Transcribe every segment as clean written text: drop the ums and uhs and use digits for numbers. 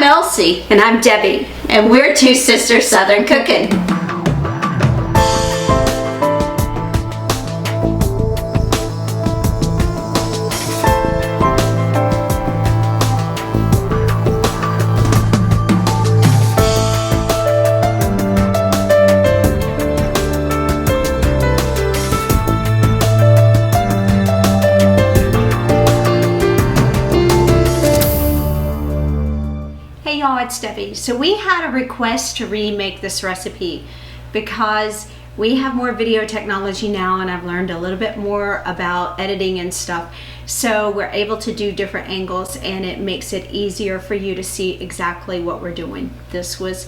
Elsie. And I'm Debbie. And we're Two Sisters Southern Cooking. Hey y'all, it's Debbie. So we had a request to remake this recipe because we have more video technology now and I've learned a little bit more about editing and stuff. So we're able to do different angles and it makes it easier for you to see exactly what we're doing. This was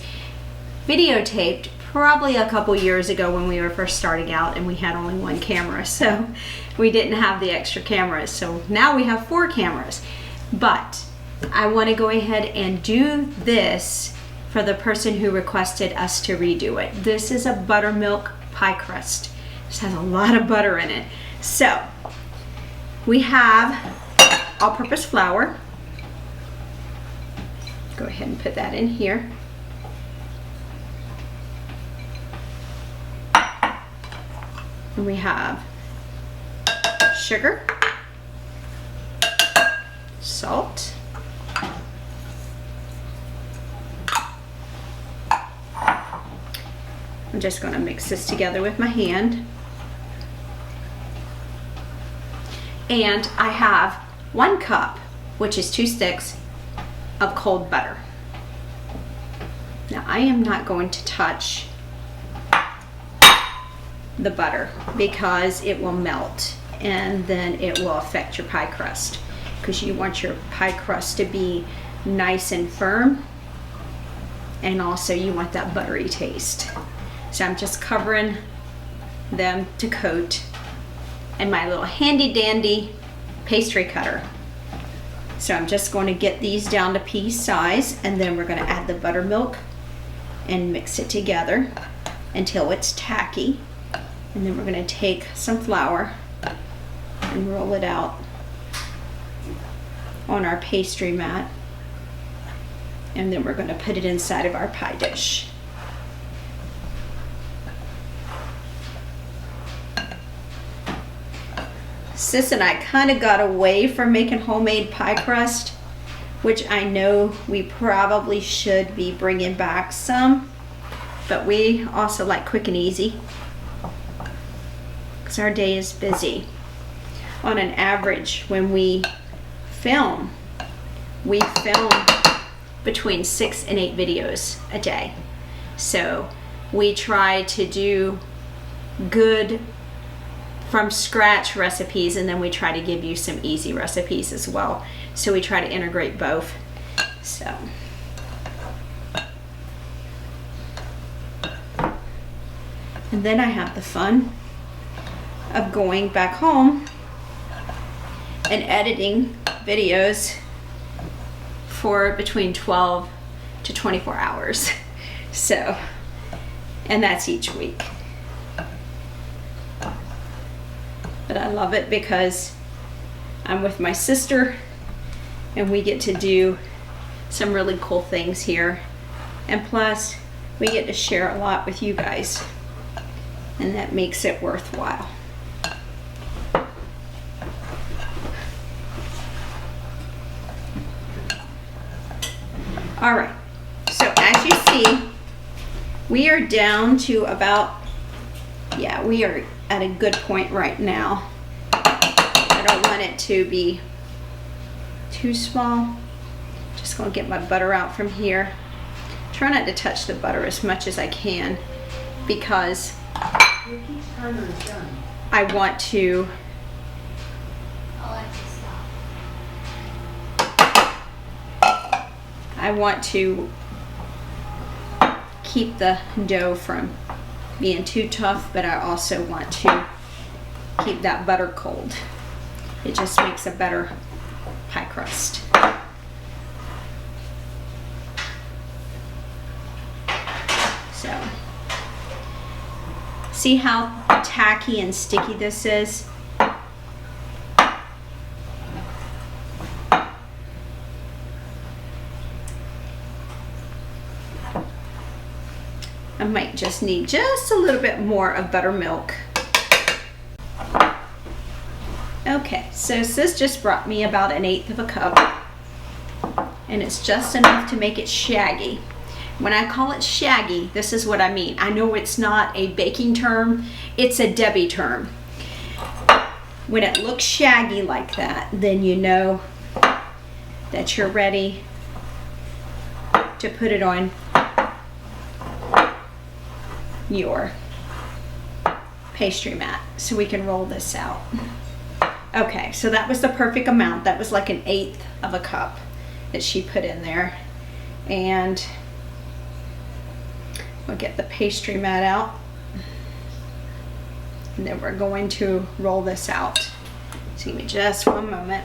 videotaped probably a couple years ago when we were first starting out and we had only one camera. So we didn't have the extra cameras. So now we have 4 cameras. But I want to go ahead and do this for the person who requested us to redo it. This is a buttermilk pie crust. This has a lot of butter in it. So we have all-purpose flour. Go ahead and put that in here. And we have sugar, salt, I'm just going to mix this together with my hand. And I have 1 cup, which is 2 sticks, of cold butter. Now I am not going to touch the butter because it will melt and then it will affect your pie crust, because you want your pie crust to be nice and firm, and also you want that buttery taste. So I'm just covering them to coat, and my little handy dandy pastry cutter. So I'm just going to get these down to pea size, and then we're going to add the buttermilk and mix it together until it's tacky. And then we're going to take some flour and roll it out on our pastry mat, and then we're going to put it inside of our pie dish. Sis and I kind of got away from making homemade pie crust, which I know we probably should be bringing back some, but we also like quick and easy because our day is busy. On an average, when we film between 6 and 8 videos a day. So we try to do good from scratch recipes, and then we try to give you some easy recipes as well. So we try to integrate both. So and then I have the fun of going back home and editing videos for between 12 to 24 hours. So, and that's each week. But I love it because I'm with my sister and we get to do some really cool things here. And plus, we get to share a lot with you guys. And that makes it worthwhile. All right, so as you see, we are down to about, we are at a good point right now. I don't want it to be too small. Just gonna get my butter out from here. Try not to touch the butter as much as I can because I want to keep the dough from being too tough, but I also want to keep that butter cold. It just makes a better pie crust. So, see how tacky and sticky this is? I might just need just a little bit more of buttermilk. Okay, so this just brought me about 1/8 of a cup, and it's just enough to make it shaggy. When I call it shaggy, this is what I mean. I know it's not a baking term, it's a Debbie term. When it looks shaggy like that, then you know that you're ready to put it on your pastry mat so we can roll this out. Okay, so that was the perfect amount. That was like 1/8 of a cup that she put in there. And we'll get the pastry mat out. And then we're going to roll this out. So give me just one moment.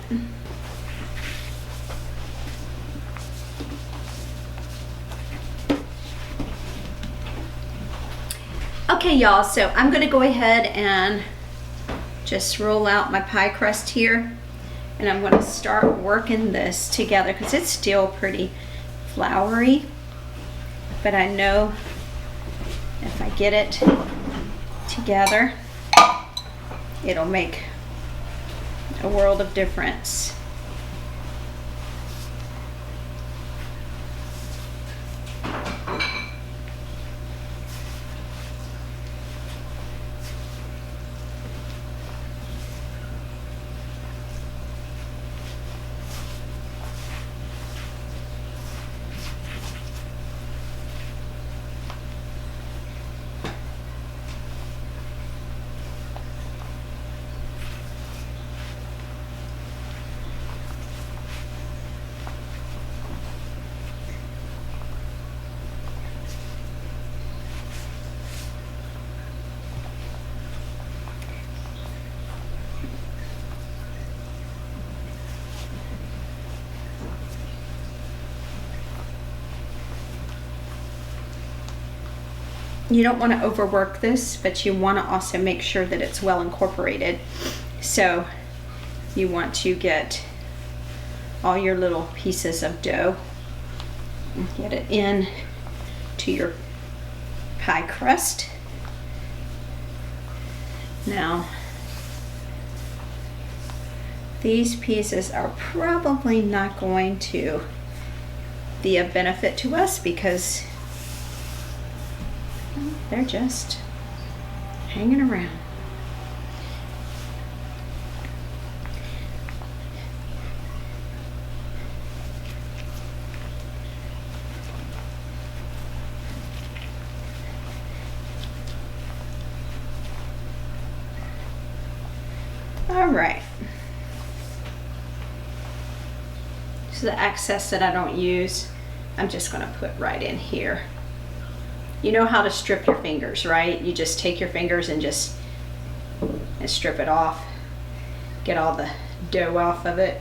Okay, y'all, so I'm gonna go ahead and just roll out my pie crust here, and I'm going to start working this together because it's still pretty floury, but I know if I get it together, it'll make a world of difference. You don't want to overwork this, but you want to also make sure that it's well incorporated. So you want to get all your little pieces of dough and get it in to your pie crust. Now, these pieces are probably not going to be of benefit to us because they're just hanging around. All right. So the excess that I don't use, I'm just going to put right in here. You know how to strip your fingers, right? You just take your fingers and just strip it off. Get all the dough off of it.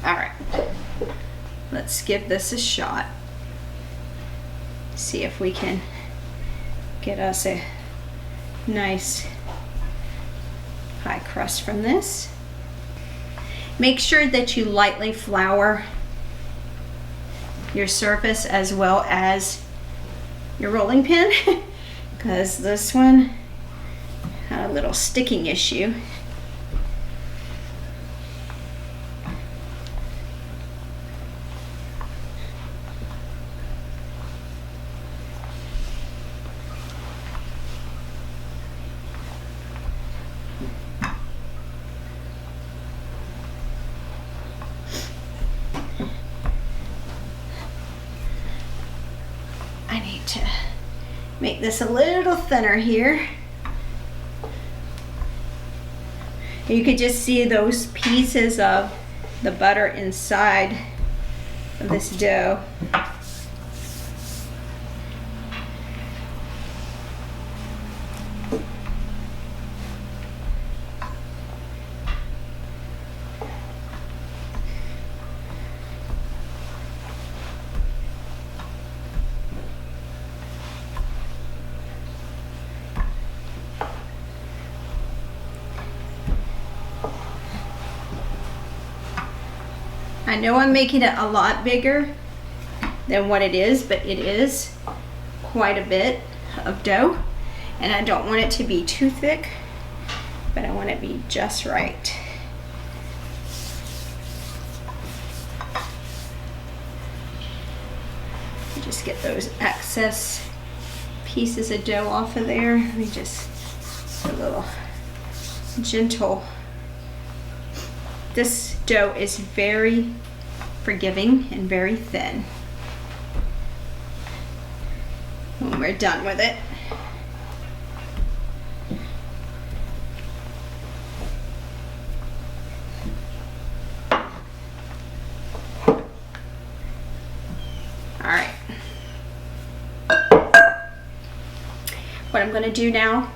All right. Let's give this a shot. See if we can get us a nice pie crust from this. Make sure that you lightly flour your surface as well as your rolling pin because this one had a little sticking issue. To make this a little thinner here. You could just see those pieces of the butter inside of this dough. I know I'm making it a lot bigger than what it is, but it is quite a bit of dough, and I don't want it to be too thick, but I want it to be just right. Just get those excess pieces of dough off of there. Let me just a little gentle. This dough is very forgiving and very thin. When we're done with it, all right. What I'm going to do now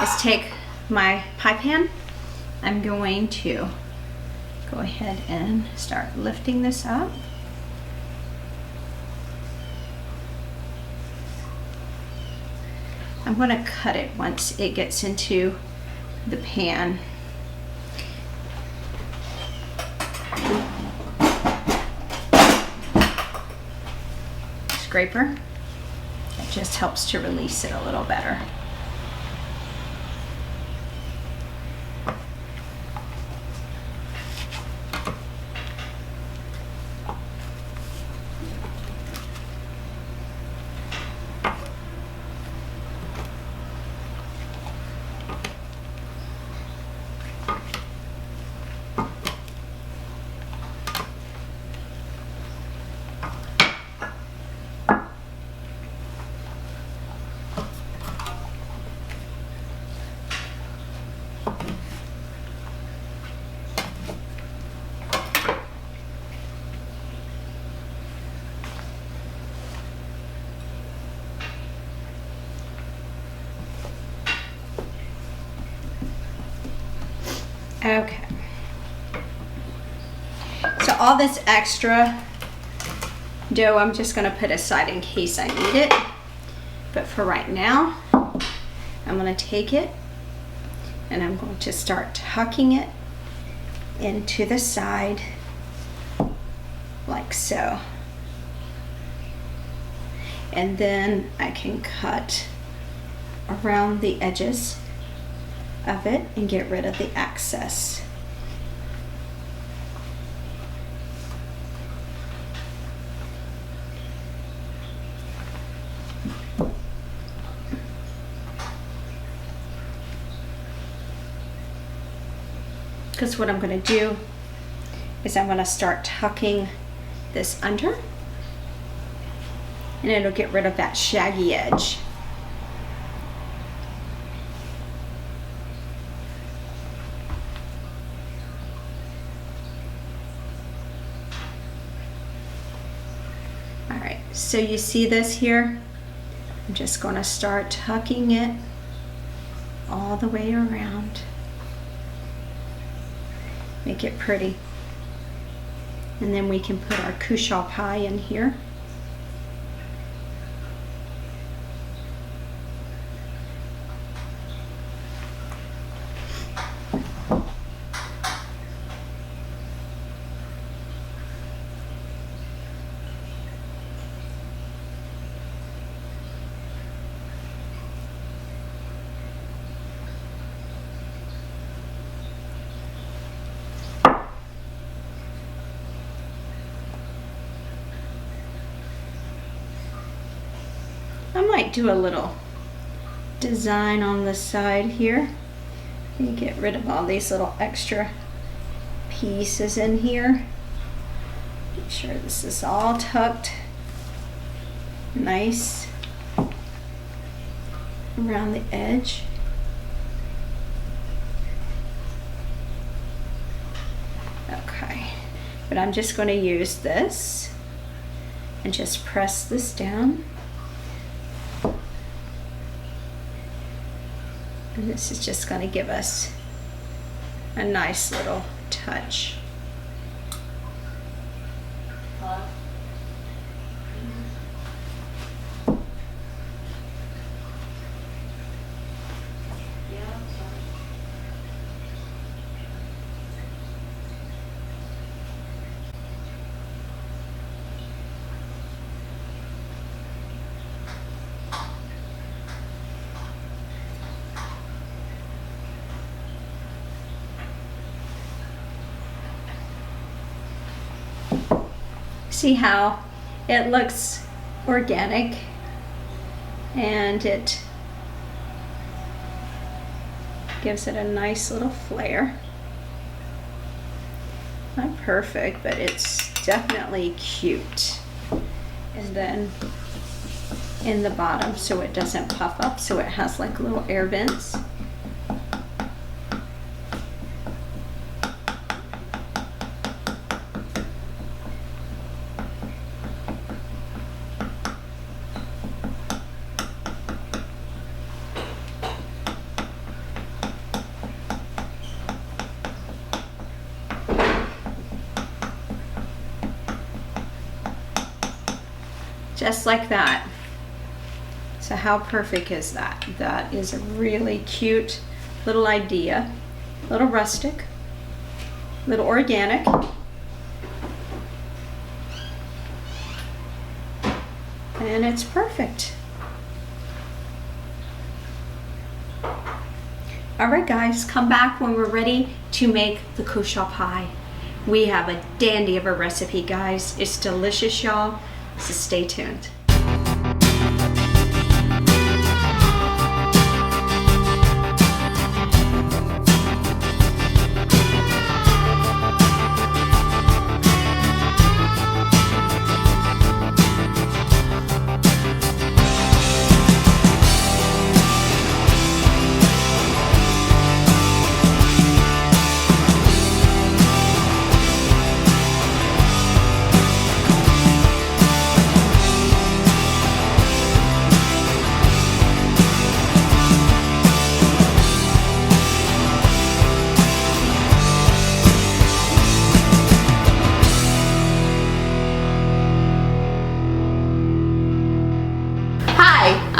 is take my pie pan. I'm going to go ahead and start lifting this up. I'm going to cut it once it gets into the pan. Scraper. It just helps to release it a little better. Okay. So all this extra dough I'm just going to put aside in case I need it. But for right now, I'm going to take it and I'm going to start tucking it into the side like so. And then I can cut around the edges of it and get rid of the excess. Because what I'm going to do is I'm going to start tucking this under, and it'll get rid of that shaggy edge. So you see this here? I'm just going to start tucking it all the way around. Make it pretty. And then we can put our crucial pie in here. I might do a little design on the side here and get rid of all these little extra pieces in here. Make sure this is all tucked nice around the edge. Okay, but I'm just going to use this and just press this down. And this is just going to give us a nice little touch. See how it looks organic, and it gives it a nice little flair. Not perfect, but it's definitely cute. And then in the bottom, so it doesn't puff up, so it has like little air vents. Just like that. So how perfect is that? That is a really cute little idea. A little rustic, a little organic. And it's perfect. All right, guys, come back when we're ready to make the cushaw pie. We have a dandy of a recipe, guys. It's delicious, y'all. So stay tuned.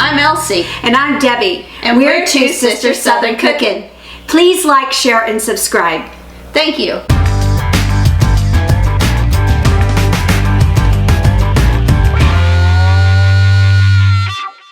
I'm Elsie. And I'm Debbie. And we're Two Sisters Southern Cooking. Please like, share, and subscribe. Thank you.